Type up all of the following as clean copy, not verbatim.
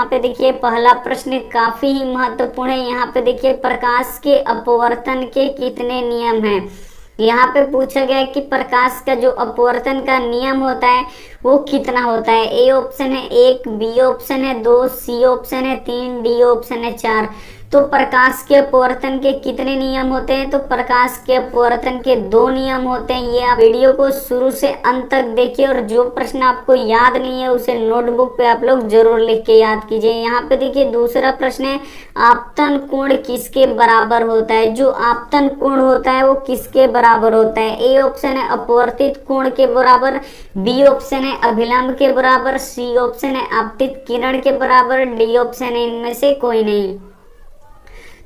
यहाँ पे देखिए पहला प्रश्न काफी ही महत्वपूर्ण है। यहाँ पे देखिए प्रकाश के अपवर्तन के कितने नियम हैं। यहाँ पे पूछा गया है कि प्रकाश का जो अपवर्तन का नियम होता है वो कितना होता है। ए ऑप्शन है 1, बी ऑप्शन है 2, सी ऑप्शन है 3, डी ऑप्शन है 4। तो प्रकाश के अपवर्तन के कितने नियम होते हैं? तो प्रकाश के अपवर्तन के 2 नियम होते हैं। ये आप वीडियो को शुरू से अंत तक देखिए और जो प्रश्न आपको याद नहीं है उसे नोटबुक पे आप लोग जरूर लिख के याद कीजिए। यहाँ पे देखिए दूसरा प्रश्न है आपतन कोण किसके बराबर होता है। जो आपतन कोण होता है वो किसके बराबर होता है। ए ऑप्शन है अपवर्तित कोण के बराबर, बी ऑप्शन है अभिलंब के बराबर, सी ऑप्शन है आपतित किरण के बराबर, डी ऑप्शन है इनमें से कोई नहीं।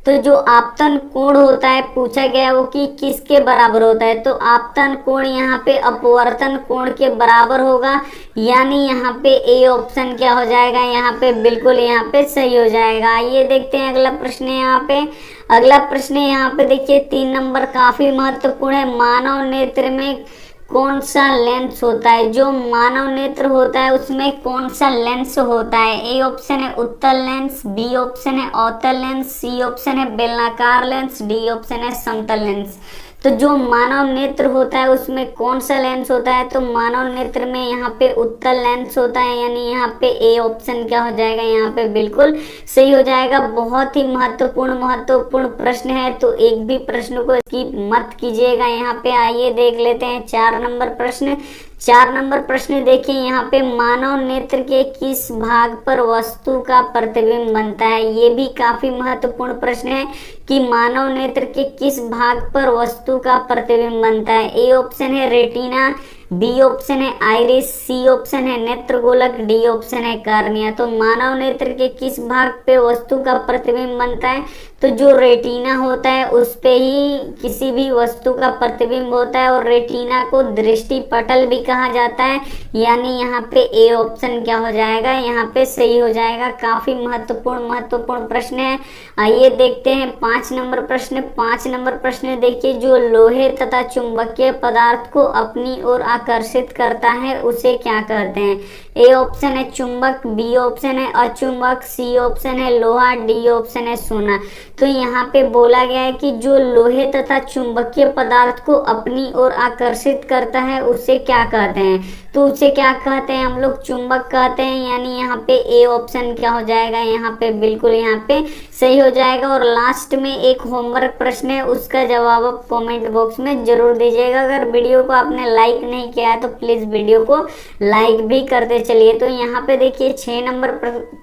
तो जो आपतन कोण होता है पूछा गया वो कि किसके बराबर होता है। तो आपतन कोण यहाँ पे अपवर्तन कोण के बराबर होगा, यानी यहाँ पे ए ऑप्शन क्या हो जाएगा, यहाँ पे बिल्कुल यहाँ पे सही हो जाएगा। ये देखते हैं अगला प्रश्न है। यहाँ पे अगला प्रश्न है, यहाँ पे देखिए 3 नंबर काफी महत्वपूर्ण है। मानव नेत्र में कौन सा लेंस होता है। जो मानव नेत्र होता है उसमें कौन सा लेंस होता है। ए ऑप्शन है उत्तल लेंस, बी ऑप्शन है अवतल लेंस, सी ऑप्शन है बेलनाकार लेंस, डी ऑप्शन है समतल लेंस। तो जो मानव नेत्र होता है उसमें कौन सा लेंस होता है। तो मानव नेत्र में यहाँ पे उत्तल लेंस होता है, यानी यहाँ पे ए ऑप्शन क्या हो जाएगा, यहाँ पे बिल्कुल सही हो जाएगा। बहुत ही महत्वपूर्ण प्रश्न है, तो एक भी प्रश्न को स्किप मत कीजिएगा। यहाँ पे आइए देख लेते हैं 4 नंबर प्रश्न। 4 नंबर प्रश्न देखिए, यहाँ पे मानव नेत्र के किस भाग पर वस्तु का प्रतिबिंब बनता है। ये भी काफी महत्वपूर्ण प्रश्न है कि मानव नेत्र के किस भाग पर वस्तु का प्रतिबिंब बनता है। ए ऑप्शन है रेटिना, बी ऑप्शन है आइरिस, सी ऑप्शन है नेत्रगोलक, डी ऑप्शन है कार्निया। तो मानव नेत्र के किस भाग पे वस्तु का प्रतिबिंब बनता है। तो जो रेटिना होता है उस पे ही किसी भी वस्तु का प्रतिबिंब होता है, और रेटिना को दृष्टि पटल भी कहा जाता है, यानी यहाँ पे ए ऑप्शन क्या हो जाएगा, यहाँ पे सही हो जाएगा। काफी महत्वपूर्ण प्रश्न है। आइए देखते हैं 5 नंबर प्रश्न। 5 नंबर प्रश्न देखिए, जो लोहे तथा चुंबकीय पदार्थ को अपनी ओर आकर्षित करता है उसे क्या कहते हैं। ए ऑप्शन है चुंबक, बी ऑप्शन है अचुंबक, सी ऑप्शन है लोहा, डी ऑप्शन है सोना। तो यहाँ पे बोला गया है कि जो लोहे तथा चुंबकीय पदार्थ को अपनी ओर आकर्षित करता है उसे क्या कहते हैं। तो उसे क्या कहते हैं हम लोग, चुंबक कहते हैं, यानी यहाँ पे ए ऑप्शन क्या हो जाएगा, यहाँ पे बिल्कुल यहाँ पे सही हो जाएगा। और लास्ट में एक होमवर्क प्रश्न है, उसका जवाब आप कमेंट बॉक्स में जरूर दीजिएगा। अगर वीडियो को आपने लाइक नहीं किया है तो प्लीज वीडियो को लाइक भी करते चलिए। तो यहाँ पे देखिए 6 नंबर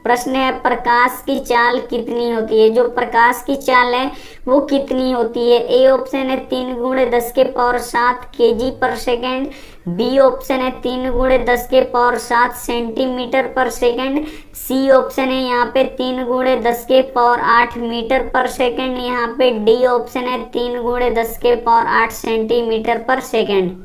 प्रश्न है, प्रकाश की चाल कितनी होती है। जो प्रकाश की चाल है वो कितनी होती है। ए ऑप्शन है 3 × 10⁷ kg पर सेकेंड, बी ऑप्शन है 3 × 10⁷ सेंटीमीटर पर सेकेंड, सी ऑप्शन है यहाँ पे 3 × 10⁸ मीटर पर सेकेंड, यहाँ पे डी ऑप्शन है 3 × 10⁸ सेंटीमीटर पर सेकेंड।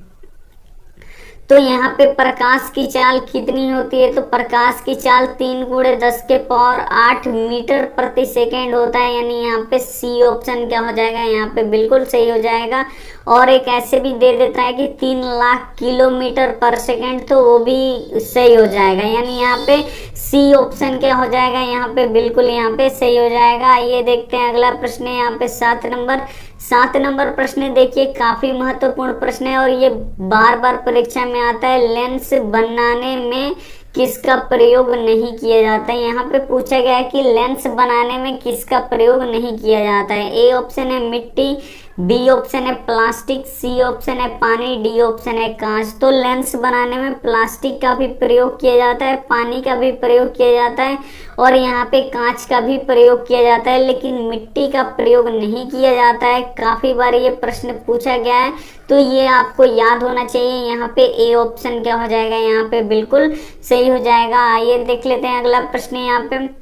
तो यहाँ पे प्रकाश की चाल कितनी होती है। तो प्रकाश की चाल 3 × 10⁸ मीटर प्रति सेकेंड होता है, यानी यहाँ पे सी ऑप्शन क्या हो जाएगा, यहाँ पे बिल्कुल सही हो जाएगा। और एक ऐसे भी दे देता है कि 3 लाख किलोमीटर पर सेकेंड, तो वो भी सही हो जाएगा, यानी यहाँ पे सी ऑप्शन क्या हो जाएगा, यहाँ पे बिल्कुल यहाँ पे सही हो जाएगा। ये देखते हैं अगला प्रश्न है, यहाँ पे 7 नंबर प्रश्न देखिए, काफी महत्वपूर्ण प्रश्न है और ये बार परीक्षा में आता है। लेंस बनाने में किसका प्रयोग नहीं किया जाता है। यहाँ पे पूछा गया है कि लेंस बनाने में किसका प्रयोग नहीं किया जाता है। ए ऑप्शन है मिट्टी, बी ऑप्शन है प्लास्टिक, सी ऑप्शन है पानी, डी ऑप्शन है कांच। तो लेंस बनाने में प्लास्टिक का भी प्रयोग किया जाता है, पानी का भी प्रयोग किया जाता है और यहाँ पे कांच का भी प्रयोग किया जाता है, लेकिन मिट्टी का प्रयोग नहीं किया जाता है। काफी बार ये प्रश्न पूछा गया है, तो ये आपको याद होना चाहिए। यहाँ पे ए ऑप्शन क्या हो जाएगा, यहाँ पे बिल्कुल सही हो जाएगा। आइए देख लेते हैं अगला प्रश्न। यहाँ पे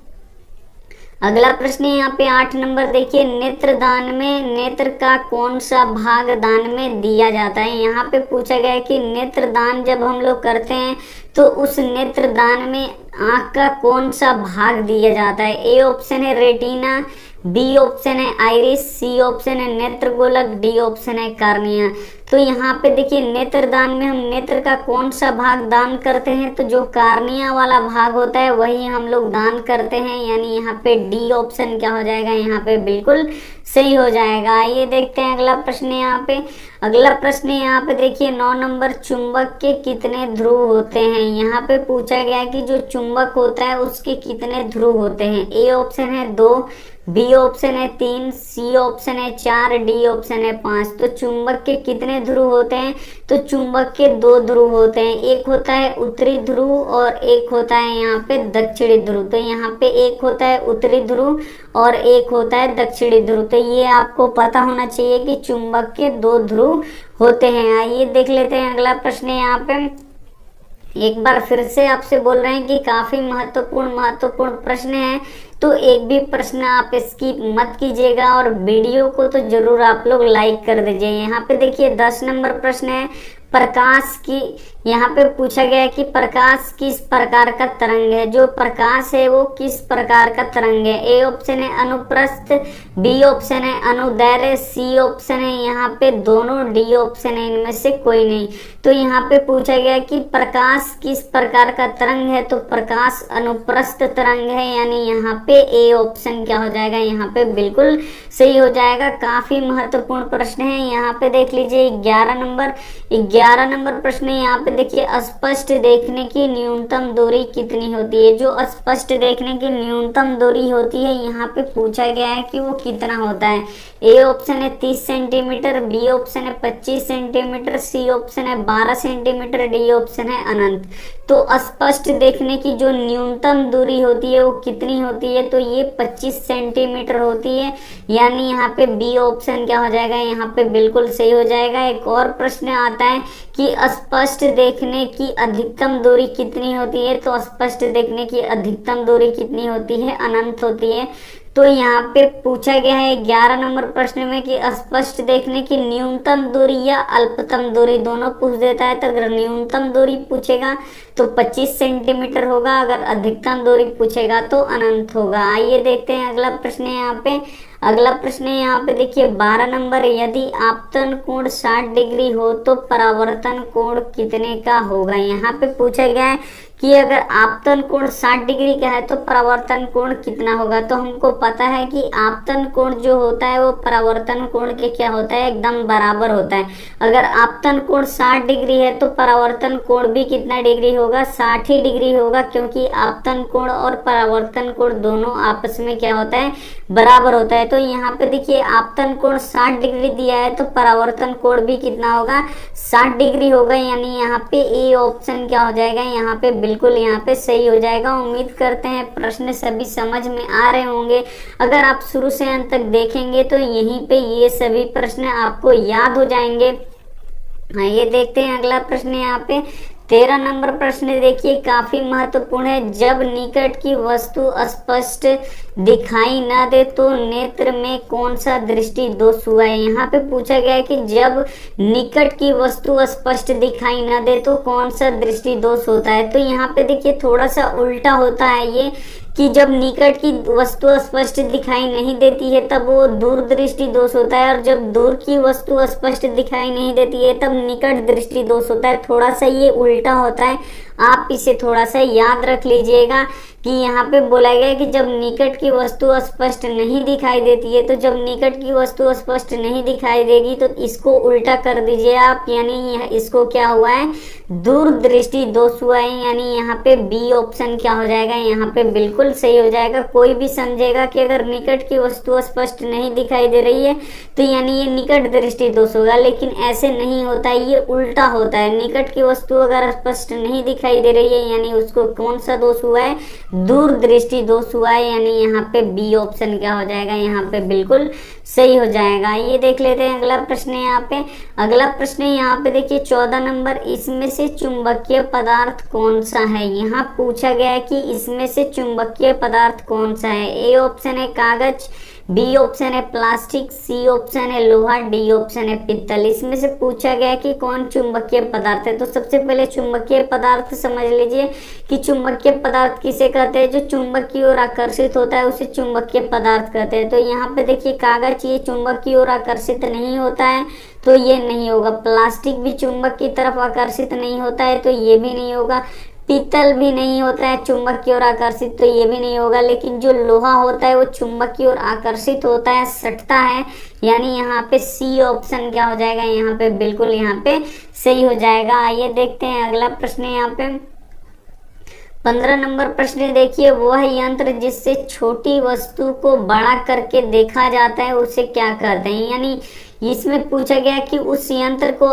अगला प्रश्न है यहाँ पे 8 नंबर देखिए, नेत्रदान में नेत्र का कौन सा भाग दान में दिया जाता है। यहाँ पे पूछा गया है कि नेत्रदान जब हम लोग करते हैं तो उस नेत्रदान में आँख का कौन सा भाग दिया जाता है। ए ऑप्शन है रेटिना, बी ऑप्शन है आइरिस, सी ऑप्शन है नेत्र गोलक, डी ऑप्शन है कार्निया। तो यहाँ पे देखिए नेत्र दान में हम नेत्र का कौन सा भाग दान करते हैं, तो जो कार्निया वाला भाग होता है वही हम लोग दान करते हैं, यानी यहाँ पे डी ऑप्शन क्या हो जाएगा, यहाँ पे बिल्कुल सही हो जाएगा। आइए देखते हैं अगला प्रश्न यहाँ पे। अगला प्रश्न यहाँ पे देखिए 9 नंबर, चुंबक के कितने ध्रुव होते हैं। यहाँ पे पूछा गया कि जो चुंबक होता है उसके कितने ध्रुव होते हैं। ए ऑप्शन है 2, बी ऑप्शन है 3, सी ऑप्शन है 4, डी ऑप्शन है 5। तो चुंबक के कितने ध्रुव होते हैं, तो चुंबक के 2 ध्रुव होते हैं। एक होता है उत्तरी ध्रुव और एक होता है यहाँ पे दक्षिणी ध्रुव। तो यहाँ पे एक होता है उत्तरी ध्रुव और एक होता है दक्षिणी ध्रुव। तो ये आपको पता होना चाहिए कि चुंबक के 2 ध्रुव होते हैं। आइए देख लेते हैं अगला प्रश्न यहाँ पे। एक बार फिर से आपसे बोल रहे हैं कि काफी महत्वपूर्ण प्रश्न है, तो एक भी प्रश्न आप स्किप मत कीजिएगा और वीडियो को तो जरूर आप लोग लाइक कर दीजिए। यहाँ पे देखिए 10 नंबर प्रश्न है, प्रकाश की, यहाँ पे पूछा गया है कि प्रकाश किस प्रकार का तरंग है। जो प्रकाश है वो किस प्रकार का तरंग है। ए ऑप्शन है अनुप्रस्थ, बी ऑप्शन है अनुदैर्घ्य, सी ऑप्शन है यहाँ पे दोनों, डी ऑप्शन है इनमें से कोई नहीं। तो यहाँ पे पूछा गया कि प्रकाश किस प्रकार का तरंग है, तो प्रकाश अनुप्रस्थ तरंग है, यानी यहाँ पे ए ऑप्शन क्या हो जाएगा, यहाँ पे बिल्कुल सही हो जाएगा। काफी महत्वपूर्ण प्रश्न है। यहाँ पे देख लीजिए 11 नंबर प्रश्न है। यहाँ पे देखिए स्पष्ट देखने की न्यूनतम दूरी कितनी होती है। जो स्पष्ट देखने की न्यूनतम दूरी होती है यहाँ पे पूछा गया है कि वो कितना होता है। ए ऑप्शन है 30 सेंटीमीटर, बी ऑप्शन है 25 सेंटीमीटर, सी ऑप्शन है 12 सेंटीमीटर, डी ऑप्शन है अनंत। तो स्पष्ट देखने की जो न्यूनतम दूरी होती है वो कितनी होती है, तो ये 25 सेंटीमीटर होती है, यानी यहाँ पे बी ऑप्शन क्या हो जाएगा, यहाँ पे बिल्कुल सही हो जाएगा। एक और प्रश्न आता है कि स्पष्ट देखने की अधिकतम दूरी कितनी होती है, तो स्पष्ट देखने की अधिकतम दूरी कितनी होती है, अनंत होती है। तो यहाँ पे पूछा गया है 11 नंबर प्रश्न में कि स्पष्ट देखने की न्यूनतम दूरी या अल्पतम दूरी, दोनों पूछ देता है। तो अगर न्यूनतम दूरी पूछेगा तो 25 सेंटीमीटर होगा, अगर अधिकतम दूरी पूछेगा तो अनंत होगा। आइए देखते हैं अगला प्रश्न है यहाँ पे। अगला प्रश्न है यहाँ पे देखिए 12 नंबर, यदि आपतन कोण 60 डिग्री हो तो परावर्तन कोण कितने का होगा। यहाँ पे पूछा गया है कि अगर आपतन कोण 60 डिग्री का है तो परावर्तन कोण कितना होगा। तो हमको पता है कि आपतन कोण जो होता है वो परावर्तन कोण के क्या होता है, एकदम बराबर होता है। अगर आपतन कोण 60 डिग्री है तो परावर्तन कोण भी कितना डिग्री होगा, 60 ही डिग्री होगा, क्योंकि आपतन कोण और परावर्तन कोण दोनों आपस में क्या होता है, बराबर होता है। तो यहाँ पे देखिए आपतन कोण 60 डिग्री दिया है तो परावर्तन कोण भी कितना होगा, 60 डिग्री होगा, यानी यहाँ पे ए ऑप्शन क्या हो जाएगा, यहाँ पे बिल्कुल यहाँ पे सही हो जाएगा। उम्मीद करते हैं प्रश्न सभी समझ में आ रहे होंगे। अगर आप शुरू से अंत तक देखेंगे तो यहीं पे ये सभी प्रश्न आपको याद हो जाएंगे। ये देखते हैं अगला प्रश्न यहाँ पे 13 नंबर प्रश्न देखिए, काफी महत्वपूर्ण है। जब निकट की वस्तु स्पष्ट दिखाई न दे तो नेत्र में कौन सा दृष्टि दोष हुआ है। यहाँ पे पूछा गया है कि जब निकट की वस्तु स्पष्ट दिखाई न दे तो कौन सा दृष्टि दोष होता है। तो यहाँ पे देखिए थोड़ा सा उल्टा होता है ये, कि जब निकट की वस्तु स्पष्ट दिखाई नहीं देती है तब वो दूर दृष्टि दोष होता है, और जब दूर की वस्तु स्पष्ट दिखाई नहीं देती है तब निकट दृष्टि दोष होता है। थोड़ा सा ये उल्टा होता है, आप इसे थोड़ा सा याद रख लीजिएगा कि यहाँ पे बोला गया है कि जब निकट की वस्तु स्पष्ट नहीं दिखाई देती है, तो जब निकट की वस्तु स्पष्ट नहीं दिखाई देगी तो इसको उल्टा कर दीजिए आप, यानी इसको क्या हुआ है, दूर दृष्टि दोष हुआ है, यानी यहाँ पे बी ऑप्शन क्या हो जाएगा, यहाँ पे बिल्कुल सही हो जाएगा। कोई भी समझेगा कि अगर निकट की वस्तु स्पष्ट नहीं दिखाई दे रही है तो यानी ये निकट दृष्टि दोष होगा, लेकिन ऐसे नहीं होता है, ये उल्टा होता है। निकट की वस्तु अगर स्पष्ट नहीं दिखाई दे रही है यानी उसको कौन सा दोष हुआ है, दूर दृष्टि दोष हुआ है, यानी यहाँ पे बी ऑप्शन क्या हो जाएगा, यहाँ पे बिल्कुल सही हो जाएगा। ये देख लेते हैं अगला प्रश्न है यहाँ पे। अगला प्रश्न है यहाँ पे देखिए 14 नंबर, इसमें से चुंबकीय पदार्थ कौन सा है। यहाँ पूछा गया है कि इसमें से चुंबकीय पदार्थ कौन सा है। ए ऑप्शन है कागज, बी ऑप्शन है प्लास्टिक, सी ऑप्शन है लोहा, डी ऑप्शन है पित्तल। इसमें से पूछा गया कि कौन चुंबकीय पदार्थ है। तो सबसे पहले चुंबकीय पदार्थ समझ लीजिए कि चुंबकीय पदार्थ किसे कहते हैं, जो चुंबक की ओर आकर्षित होता है उसे चुंबकीय पदार्थ कहते हैं। तो यहाँ पे देखिए कागज ये चुंबक की ओर आकर्षित नहीं होता है, तो ये नहीं होगा। प्लास्टिक भी चुंबक की तरफ आकर्षित नहीं होता है, तो ये भी नहीं होगा। पीतल भी नहीं होता है चुंबक की ओर आकर्षित, तो ये भी नहीं होगा। लेकिन जो लोहा होता है वो चुंबक की ओर आकर्षित होता है, सटता है, यानी यहाँ पे सी ऑप्शन क्या हो जाएगा, यहाँ पे बिल्कुल यहाँ पे सही हो जाएगा। आइए देखते हैं अगला प्रश्न। यहाँ पे 15 नंबर प्रश्न देखिए, वह यंत्र जिससे छोटी वस्तु को बड़ा करके देखा जाता है उसे क्या कहते हैं। यानी इसमें पूछा गया कि उस यंत्र को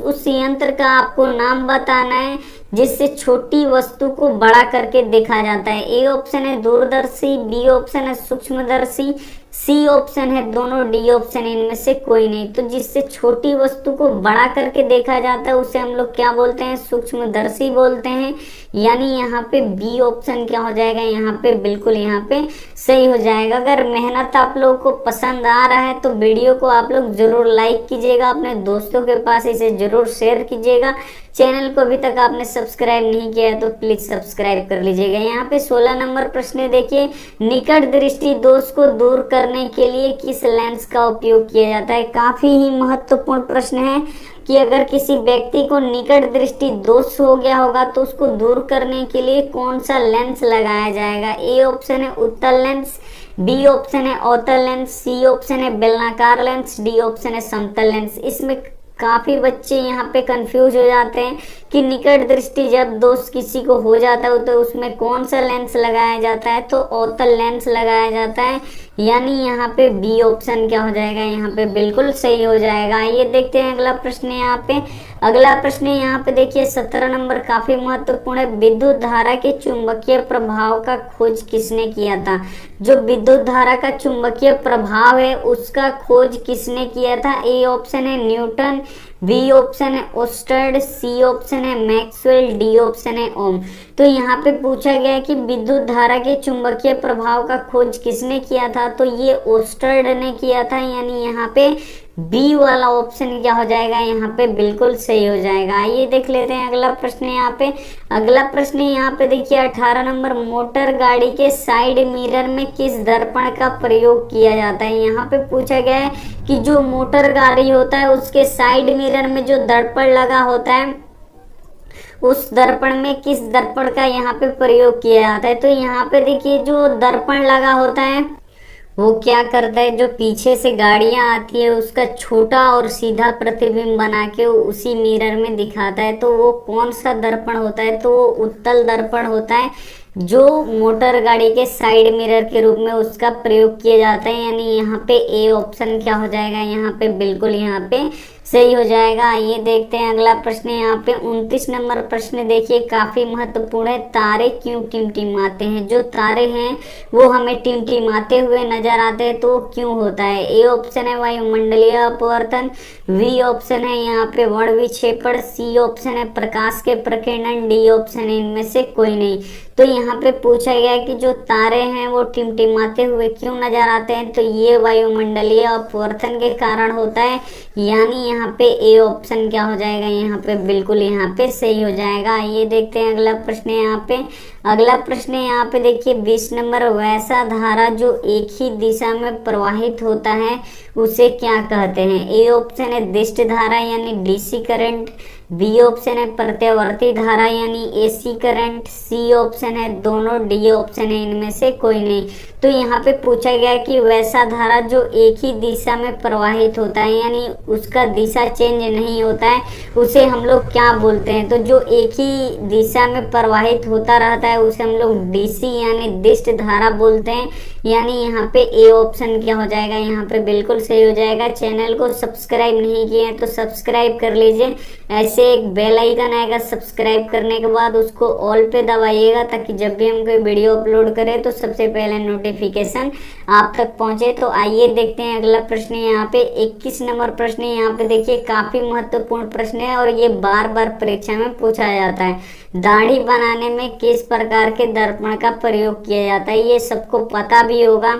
उस यंत्र का आपको नाम बताना है जिससे छोटी वस्तु को बड़ा करके देखा जाता है। ए ऑप्शन है दूरदर्शी, बी ऑप्शन है सूक्ष्मदर्शी, सी ऑप्शन है दोनों, डी ऑप्शन इनमें से कोई नहीं। तो जिससे छोटी वस्तु को बड़ा करके देखा जाता है उसे हम लोग क्या बोलते हैं, सूक्ष्मदर्शी बोलते हैं। यानी यहाँ पे बी ऑप्शन क्या हो जाएगा, यहाँ पे बिल्कुल यहाँ पे सही हो जाएगा। अगर मेहनत आप लोगों को पसंद आ रहा है तो वीडियो को आप लोग जरूर लाइक कीजिएगा, अपने दोस्तों के पास इसे जरूर शेयर कीजिएगा। चैनल को अभी तक आपने सब्सक्राइब नहीं किया है तो प्लीज सब्सक्राइब कर लीजिएगा। यहाँ पे 16 नंबर प्रश्न देखिए, निकट दृष्टि दोष को दूर करने के लिए किस लेंस का उपयोग किया जाता है। काफी ही महत्वपूर्ण प्रश्न है कि अगर किसी व्यक्ति को निकट दृष्टि दोष हो गया होगा तो उसको दूर करने के लिए कौन सा लेंस लगाया जाएगा। ए ऑप्शन है उत्तल लेंस, बी ऑप्शन है अवतल लेंस, सी ऑप्शन है बेलनाकार लेंस, डी ऑप्शन है समतल लेंस। इसमें काफी बच्चे यहाँ पे कंफ्यूज हो जाते हैं कि निकट दृष्टि जब दोष किसी को हो जाता है तो उसमें कौन सा लेंस लगाया जाता है, तो अवतल लेंस लगाया जाता है। यानी यहाँ पे बी ऑप्शन क्या हो जाएगा, यहाँ पे बिल्कुल सही हो जाएगा। ये देखते हैं अगला प्रश्न। यहाँ पे अगला प्रश्न यहाँ पे देखिए 17 नंबर, काफी महत्वपूर्ण है। विद्युत धारा के चुंबकीय प्रभाव का खोज किसने किया था। जो विद्युत धारा का चुंबकीय प्रभाव है उसका खोज किसने किया था। ए ऑप्शन है न्यूटन, बी ऑप्शन है ओस्टर्ड, सी ऑप्शन है मैक्सवेल, डी ऑप्शन है ओम। तो यहाँ पे पूछा गया है कि विद्युत धारा के चुंबकीय प्रभाव का खोज किसने किया था, तो ये ओस्टर्ड ने किया था। यानी यहाँ पे बी वाला ऑप्शन क्या हो जाएगा, यहाँ पे बिल्कुल सही हो जाएगा। आइए देख लेते हैं अगला प्रश्न। यहाँ पे अगला प्रश्न यहाँ पे देखिए 18 नंबर, मोटर गाड़ी के साइड मिरर में किस दर्पण का प्रयोग किया जाता है। यहाँ पे पूछा गया है कि जो मोटर गाड़ी होता है उसके साइड मिरर में जो दर्पण लगा होता है उस दर्पण में किस दर्पण का यहाँ पे प्रयोग किया जाता है। तो यहाँ पे देखिए जो दर्पण लगा होता है वो क्या करता है, जो पीछे से गाड़ियां आती है उसका छोटा और सीधा प्रतिबिंब बना के उसी मिरर में दिखाता है। तो वो कौन सा दर्पण होता है, तो वो उत्तल दर्पण होता है जो मोटर गाड़ी के साइड मिरर के रूप में उसका प्रयोग किया जाता है। यानी यहाँ पे ए ऑप्शन क्या हो जाएगा, यहाँ पे बिल्कुल यहाँ पे सही हो जाएगा। ये देखते हैं अगला प्रश्न। यहाँ पे 29 नंबर प्रश्न देखिए, काफी महत्वपूर्ण है। तारे क्यों टिमटिमाते हैं। जो तारे हैं वो हमें टिमटिमाते हुए नजर आते हैं, तो क्यों होता है। ए ऑप्शन है वायुमंडलीय अपवर्तन, बी ऑप्शन है यहाँ पे वर्ण विक्षेपण, सी ऑप्शन है प्रकाश के प्रकीर्णन, डी ऑप्शन है इनमें से कोई नहीं। तो यहाँ पे पूछा गया कि जो तारे हैं वो टिमटिमाते हुए क्यों नजर आते हैं, तो ये वायुमंडलीय अपवर्तन के कारण होता है। यानी यहाँ पे ए ऑप्शन क्या हो जाएगा, यहाँ पे बिल्कुल यहाँ पे सही हो जाएगा। ये देखते हैं अगला प्रश्न। यहाँ पे अगला प्रश्न यहाँ पे देखिए 20 नंबर, वैसा धारा जो एक ही दिशा में प्रवाहित होता है उसे क्या कहते हैं। ए ऑप्शन है दिष्ट धारा यानी डीसी करंट, बी ऑप्शन है प्रत्यावर्ती धारा यानी एसी करंट, सी ऑप्शन है दोनों, डी ऑप्शन है इनमें से कोई नहीं। तो यहाँ पे पूछा गया कि वैसा धारा जो एक ही दिशा में प्रवाहित होता है यानी उसका दिशा चेंज नहीं होता है उसे हम लोग क्या बोलते हैं। तो जो एक ही दिशा में प्रवाहित होता रहता है उसे हम लोग डीसी यानी दिष्ट धारा बोलते हैं। यानी यहाँ पे ए ऑप्शन क्या हो जाएगा, यहाँ पे बिल्कुल सही हो जाएगा। चैनल को सब्सक्राइब नहीं किए हैं तो सब्सक्राइब कर लीजिए। ऐसे एक बेल आइकन आएगा, सब्सक्राइब करने के बाद उसको ऑल पे दबाइएगा ताकि जब भी हम कोई वीडियो अपलोड करें तो सबसे पहले नोटिफिकेशन आप तक पहुंचे। तो आइए देखते हैं अगला प्रश्न। यहाँ पे 21 नंबर प्रश्न। यहाँ पे देखिए काफी महत्वपूर्ण प्रश्न है और ये बार बार परीक्षा में पूछा जाता है। दाढ़ी बनाने में किस प्रकार के दर्पण का प्रयोग किया जाता है, ये सबको पता भी होगा।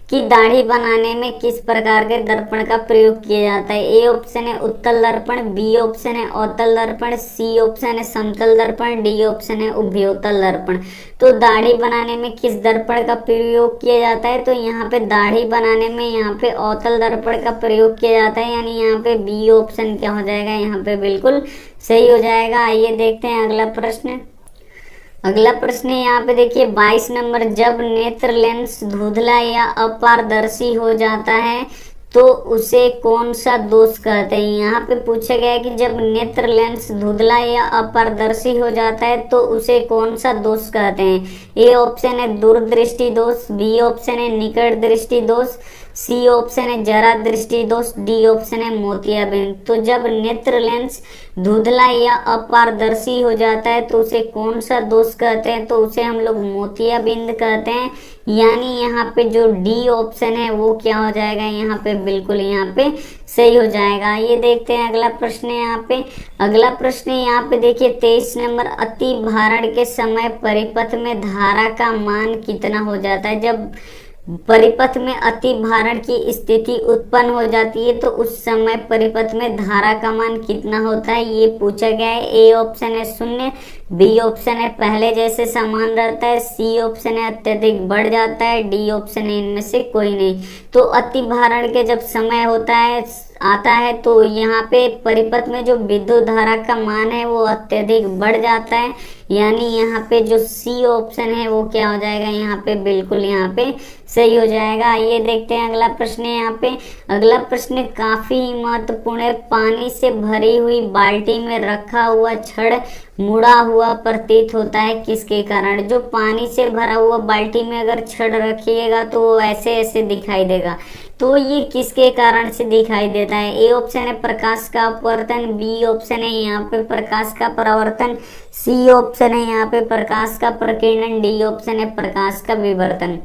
कि दाढ़ी बनाने में किस प्रकार के दर्पण का प्रयोग किया जाता है। ए ऑप्शन है उत्तल दर्पण, बी ऑप्शन है अवतल दर्पण, सी ऑप्शन है समतल दर्पण, डी ऑप्शन है उभयोतल दर्पण। तो दाढ़ी बनाने में किस दर्पण का प्रयोग किया जाता है, तो यहाँ पे दाढ़ी बनाने में यहाँ पे अवतल दर्पण का प्रयोग किया जाता है, यानी यहाँ पे बी ऑप्शन क्या हो जाएगा, यहाँ पे बिल्कुल सही हो जाएगा। आइए देखते हैं अगला प्रश्न। अगला प्रश्न है यहाँ पे देखिए 22 नंबर, जब नेत्र लेंस धुंधला या अपारदर्शी हो जाता है तो उसे कौन सा दोष कहते हैं। यहाँ पे पूछा गया है कि जब नेत्र लेंस धुंधला या अपारदर्शी हो जाता है तो उसे कौन सा दोष कहते हैं। ए ऑप्शन है दूरदृष्टि दोष, बी ऑप्शन है निकट दृष्टि दोष, सी ऑप्शन है जरा दृष्टि दोष, डी ऑप्शन है मोतियाबिंद। तो जब नेत्र लेंस धुंधला या अपारदर्शी हो जाता है तो उसे कौन सा दोष कहते हैं, तो उसे हम लोग मोतियाबिंद कहते हैं, यानी यहाँ पे जो डी ऑप्शन है वो क्या हो जाएगा, यहाँ पे बिल्कुल यहाँ पे सही हो जाएगा। ये देखते हैं अगला प्रश्न है यहाँ पे। अगला प्रश्न है यहाँ पे देखिए 23 नंबर, अति भारण के समय परिपथ में धारा का मान कितना हो जाता है। जब परिपथ में अति भारण की स्थिति उत्पन्न हो जाती है तो उस समय परिपथ में धारा का मान कितना होता है, ये पूछा गया है। ए ऑप्शन है 0, बी ऑप्शन है पहले जैसे समान रहता है, सी ऑप्शन है अत्यधिक बढ़ जाता है, डी ऑप्शन है इनमें से कोई नहीं। तो अति भारण के जब समय होता है आता है तो यहाँ पे परिपथ में जो विद्युत धारा का मान है वो अत्यधिक बढ़ जाता है, यानी यहाँ पे जो सी ऑप्शन है वो क्या हो जाएगा, यहाँ पे बिल्कुल यहाँ पे सही हो जाएगा। ये देखते हैं अगला प्रश्न है यहाँ पे। अगला प्रश्न काफी महत्वपूर्ण है, पानी से भरी हुई बाल्टी में रखा हुआ छड़ मुड़ा हुआ प्रतीत होता है किसके कारण। जो पानी से भरा हुआ बाल्टी में अगर छड़ रखिएगा तो वो ऐसे ऐसे दिखाई देगा, तो ये किसके कारण से दिखाई देता है। ए ऑप्शन है प्रकाश का अपवर्तन, बी ऑप्शन है यहाँ पे प्रकाश का परावर्तन, सी ऑप्शन है यहाँ पे प्रकाश का प्रकीर्णन, डी ऑप्शन है प्रकाश का विवर्तन।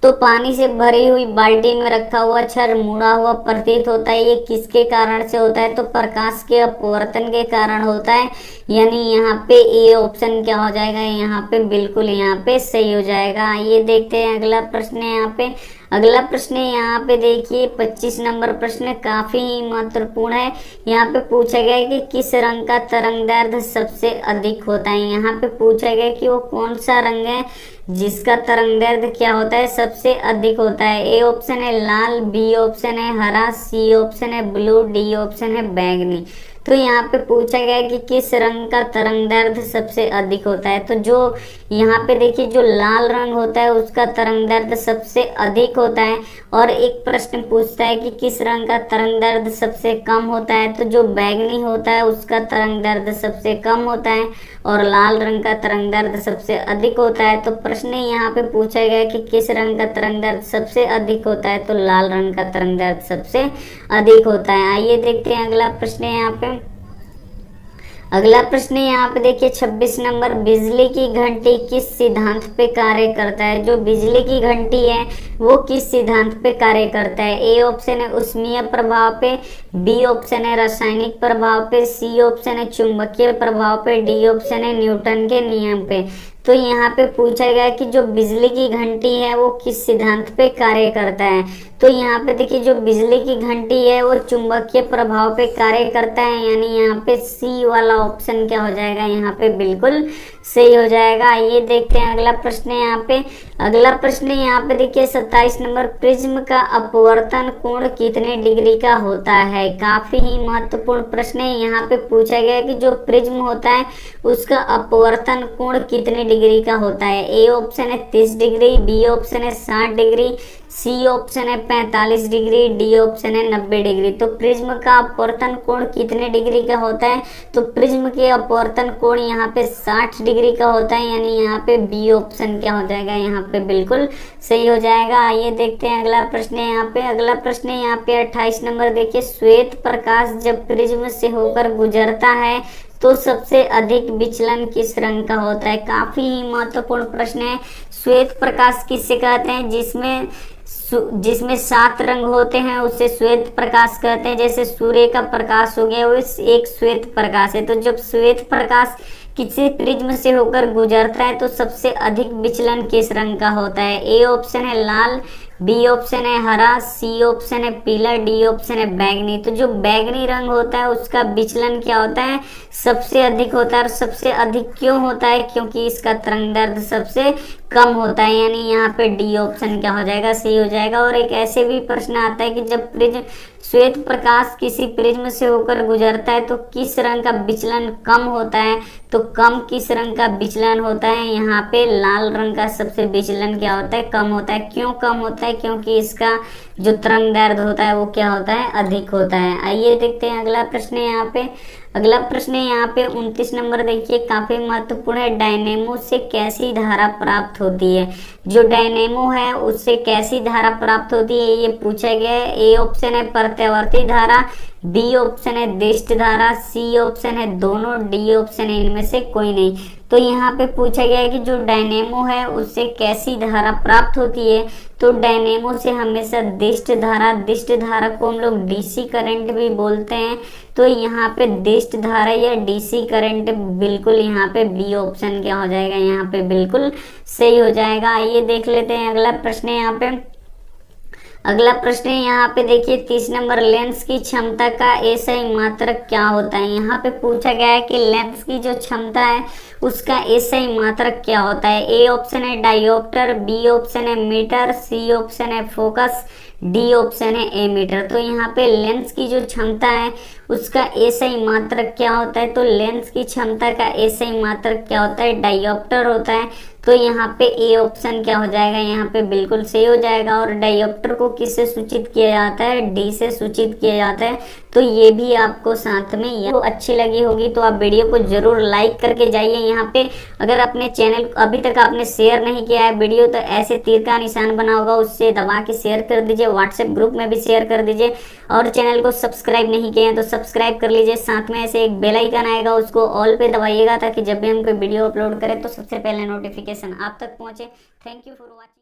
तो पानी से भरी हुई बाल्टी में रखा हुआ छड़ मुड़ा हुआ प्रतीत होता है, ये किसके कारण से होता है, तो प्रकाश के अपवर्तन के कारण होता है, यानी यहाँ पे ए ऑप्शन क्या हो जाएगा, यहाँ पे बिल्कुल यहाँ पे सही हो जाएगा। ये देखते हैं अगला प्रश्न है यहाँ पे। अगला प्रश्न है यहाँ पे देखिए 25 नंबर प्रश्न काफी महत्वपूर्ण है। यहाँ पे पूछा गया है कि किस रंग का तरंगदैर्ध्य सबसे अधिक होता है। यहाँ पे पूछा गया कि वो कौन सा रंग है जिसका तरंगदैर्ध्य क्या होता है, सबसे अधिक होता है। ए ऑप्शन है लाल, बी ऑप्शन है हरा, सी ऑप्शन है ब्लू, डी ऑप्शन है बैंगनी। तो यहाँ पे पूछा गया है कि किस रंग का तरंगदैर्ध्य सबसे अधिक होता है। तो जो यहाँ पे देखिए जो लाल रंग होता है उसका तरंगदैर्ध्य सबसे अधिक होता है, और एक प्रश्न पूछता है कि किस रंग का तरंगदैर्ध्य सबसे कम होता है। तो जो बैंगनी होता है उसका तरंगदैर्ध्य सबसे कम होता है और लाल रंग का तरंगदैर्ध्य सबसे अधिक होता है। तो प्रश्न यहाँ पे पूछा गया कि किस रंग का तरंगदैर्ध्य सबसे अधिक होता है, तो लाल रंग का तरंगदैर्ध्य सबसे अधिक होता है। आइए देखते हैं अगला प्रश्न है यहाँ पे। अगला प्रश्न यहाँ पे देखिए 26 नंबर, बिजली की घंटी किस सिद्धांत पे कार्य करता है। जो बिजली की घंटी है वो किस सिद्धांत पे कार्य करता है। ए ऑप्शन है उष्मीय प्रभाव पे, बी ऑप्शन है रासायनिक प्रभाव पे, सी ऑप्शन है चुंबकीय प्रभाव पे, डी ऑप्शन है न्यूटन के नियम पे। तो यहाँ पे पूछा गया कि जो बिजली की घंटी है वो किस सिद्धांत पे कार्य करता है। तो यहाँ पे देखिए जो बिजली की घंटी है वो चुंबकीय प्रभाव पे कार्य करता है, यानी यहाँ पे सी वाला ऑप्शन क्या हो जाएगा, यहाँ पे बिल्कुल सही हो जाएगा। ये देखते हैं अगला प्रश्न है यहाँ पे। अगला प्रश्न यहाँ पे देखिए 27 नंबर, प्रिज्म का अपवर्तन कोण कितने डिग्री का होता है। काफी ही महत्वपूर्ण प्रश्न है। यहाँ पे पूछा गया कि जो प्रिज्म होता है उसका अपवर्तन कोण कितने डिग्री का होता है। ए ऑप्शन है 30 डिग्री, बी ऑप्शन है 60 डिग्री, सी ऑप्शन है 45 डिग्री, डी ऑप्शन है 90 डिग्री। तो प्रिज्म का अपवर्तन कोण कितने डिग्री का होता है, तो प्रिज्म के अपवर्तन कोण यहाँ पे 60 डिग्री का होता है, यानी यहाँ पे बी ऑप्शन क्या हो जाएगा, यहाँ पे बिल्कुल सही हो जाएगा। आइए देखते हैं अगला प्रश्न है यहाँ पे। अगला प्रश्न है यहाँ पे 28 नंबर देखिए, श्वेत प्रकाश जब प्रिज्म से होकर गुजरता है तो सबसे अधिक विचलन किस रंग का होता है। काफी ही महत्वपूर्ण प्रश्न है। श्वेत प्रकाश किससे कहते हैं, जिसमें 7 रंग होते हैं उसे श्वेत प्रकाश कहते हैं। जैसे सूर्य का प्रकाश हो गया वो एक श्वेत प्रकाश है। तो जब श्वेत प्रकाश किसी प्रिज्म से होकर गुजरता है तो सबसे अधिक विचलन किस रंग का होता है? ए ऑप्शन है लाल, बी ऑप्शन है हरा, सी ऑप्शन है पीला, डी ऑप्शन है बैगनी। तो जो बैगनी रंग होता है उसका विचलन क्या होता है? सबसे अधिक होता है। और सबसे अधिक क्यों होता है? क्योंकि इसका तरंगदैर्ध्य सबसे कम होता है, यानी यहाँ पे डी ऑप्शन क्या हो जाएगा? सही हो जाएगा। और एक ऐसे भी प्रश्न आता है कि जब प्रिज्म श्वेत प्रकाश किसी प्रिज्म से होकर गुजरता है तो किस रंग का विचलन कम होता है? तो कम किस रंग का विचलन होता है? यहाँ पे लाल रंग का सबसे विचलन क्या होता है? कम होता है। क्यों कम होता है? क्योंकि इसका जो तरंगदैर्ध्य होता है वो क्या होता है? अधिक होता है। आइए देखते हैं अगला प्रश्न है यहाँ पे। अगला प्रश्न है यहाँ पे 29 नंबर, देखिए काफी महत्वपूर्ण है। डायनेमो से कैसी धारा प्राप्त होती है? जो डायनेमो है उससे कैसी धारा प्राप्त होती है ये पूछा गया है। ए ऑप्शन है प्रत्यावर्ती धारा, बी ऑप्शन है दिष्ट धारा, सी ऑप्शन है दोनों, डी ऑप्शन है इनमें से कोई नहीं। तो यहाँ पे पूछा गया है कि जो डायनेमो है उससे कैसी धारा प्राप्त होती है? तो डायनेमो से हमेशा दिष्ट धारा को हम लोग डीसी करंट भी बोलते हैं। तो यहाँ पे दिष्ट धारा या डीसी करंट बिल्कुल यहाँ पे बी ऑप्शन क्या हो जाएगा? यहाँ पे बिल्कुल सही हो जाएगा। आइए देख लेते हैं अगला प्रश्न है यहाँ पे। अगला प्रश्न है यहाँ पे देखिए 30 नंबर, लेंस की क्षमता का एसआई मात्रक क्या होता है? यहाँ पे पूछा गया है कि लेंस की जो क्षमता है उसका एसआई मात्रक क्या होता है? ए ऑप्शन है डायोप्टर, बी ऑप्शन है मीटर, सी ऑप्शन है फोकस, डी ऑप्शन है एमीटर। तो यहाँ पे लेंस की जो क्षमता है उसका एसआई मात्रक क्या होता है? तो लेंस की क्षमता का एसआई मात्रक क्या होता है? डायोप्टर होता है। तो यहाँ पे ए ऑप्शन क्या हो जाएगा? यहाँ पे बिल्कुल सही हो जाएगा। और डायोप्टर को किससे सूचित किया जाता है? डी से सूचित किया जाता है। तो ये भी आपको साथ में ये अच्छी लगी होगी तो आप वीडियो को जरूर लाइक करके जाइए। यहाँ पे अगर अपने चैनल अभी तक आपने शेयर नहीं किया है वीडियो तो ऐसे तीर का निशान बना होगा उससे दबा के शेयर कर दीजिए, व्हाट्सएप ग्रुप में भी शेयर कर दीजिए। और चैनल को सब्सक्राइब नहीं किए हैं तो सब्सक्राइब कर लीजिए। साथ में ऐसे एक बेल आइकन आएगा उसको ऑल पे दबाइएगा ताकि जब भी हम कोई वीडियो अपलोड करें तो सबसे पहले नोटिफिकेशन आप तक पहुंचे। Thank you for watching.